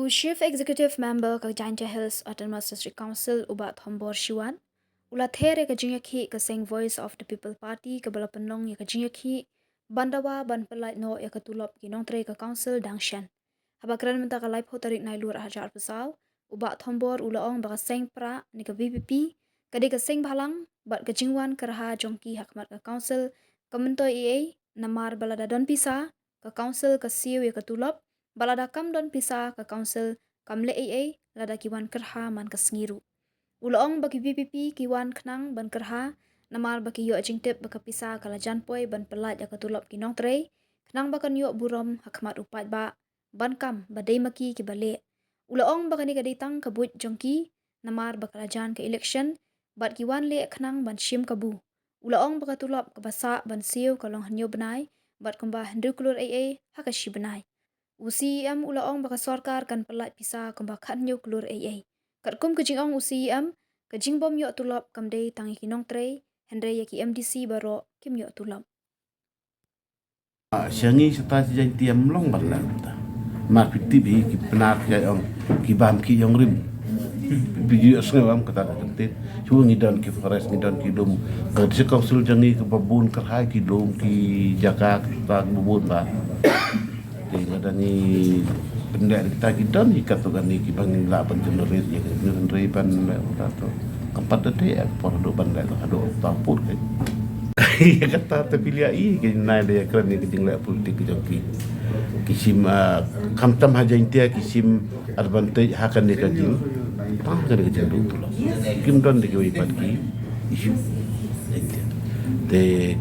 Chief Executive Member ka Janja Hills Autonomous District Council ubat Thombor Shiwan. Ula there ka jinyaki ka sing Voice of the People Party ka bala penong ya ka jinyaki bandawa ban pelait no ya ka tulop ginong tre ka council dangshan. Habakran menta ka live hotarik nai lur hajar pesau ubat Thombor ulaong baka sing pra ni ka VPP kadi ka sing balang bat ka jingwan kerha jongki hakmat ka council ka mentoi EA namar balada don pisa ka council ka siu ya ka tulop balada kam don pisa ka council kam le AA lada kiwan kerha man ka sengiru. Ulaong bagi VPP kiwan kenang ban kerha namar bagi yo jingtip baka pisa kala janpoi ban pelat ya ka tulop kinong tre kenang bakan yo burom hakmat upat ba ban kam badai maki ki bale. Ulaong baka ni kaditang kabut jongki namar bakala jan ka election bat kiwan le kenang ban shim kabu. Ulaong baka tulop ka basa ban siu kalong hanyo benai bat kumbah hendu kulur AA hakashi benai. UCM ulaong baka sorkar kan pelat pisa kembak kanyo kelur AA. Katkum kejingong UCM kejing bom yo tulop kamdei tangi kinong tre hendre yaki MDC baro kim yo tulop. Syangi serta sejang tiam long bala ta. Mak piti bi ki penak ya ong ki bam ki yong rim. Video sengam kata kentit. Chu ngidon ki forest ngidon ki dum. Ka kausul jangi ke babun kerhai ki dum ki jaga ta babun ba. Ada ni benda kita kita ni katakan ni kibang la ban generate ya generate ban la to keempat detik por do ban la ado tampur kan ya kata terpilih ai ke nai dia keren ni kejing la politik joki kisim kam tam haja intia kisim advantage hakan ni kejing pang ke kejing tu lah kim don de ke patki isu de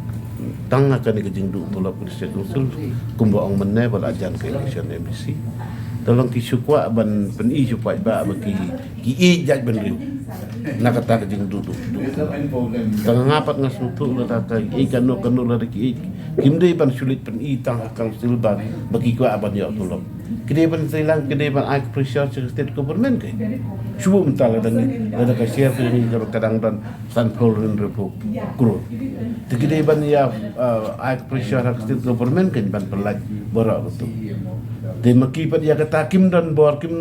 tang akan kejing du pula polisi usul kumba ong menai bala ajan ke election MBC tolong tisu kuat ban peni supaya ba bagi ki jaj ban riu nak kata kejing du tang ngapat ngasutu la ta ikan no kanu la ki kimde ban sulit peni tang akan silban bagi kuat ban yo tolong kede ban silang kede ban ai pressure state government ke cuba mentala dan ada ka share ni kadang dan sanpol repu kuro tegede ban ya ai pressure state government kan ban pelaj borak betul de maki pat ya kata kim dan bor kim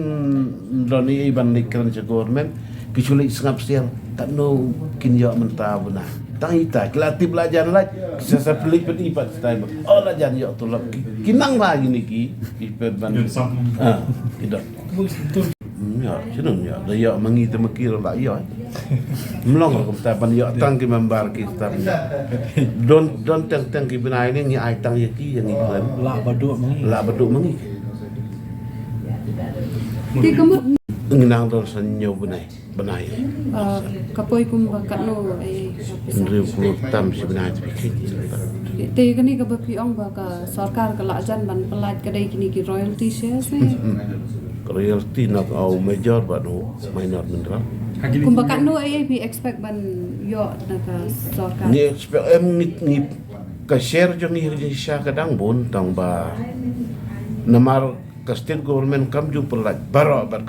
dan ni ban nikran government kisulit sengap siang tak no kin yo menta benar tang ita kelati belajar laj sesa pelik peti pat time oh la jan yo tolak kinang lagi niki ipet ban tidak ya senang ya dia mangi temekir la ya melong ko ta ban ya tang ki membar ki ta don tang ki benai ni ai tang yaki yang iklan la baduk mangi ki kamu nginang don sanyo benai kapoi kum bakat no riu puluh tam si benai bikin te kani ka bapi ong ba ka sarkar ka lajan ban pelat kadai kini ki royalty shares royalty nak au major ba no minor mineral kum bakat no be expect ban yo na ka sarkar ni expect ni ka share jong ni sha kadang bon tang ba namar ka state government kam ju pelat baro bar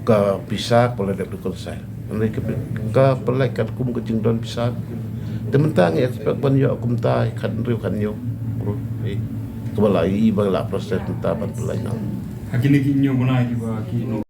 ka pisak pola dek dukul sai mereka ka pelat kat kum kecing don pisak tementang expect ban yo kum tai kan riu kan yo kebalai bala proses tentang ban pelat Hakini kinyo bunai ki ba ki no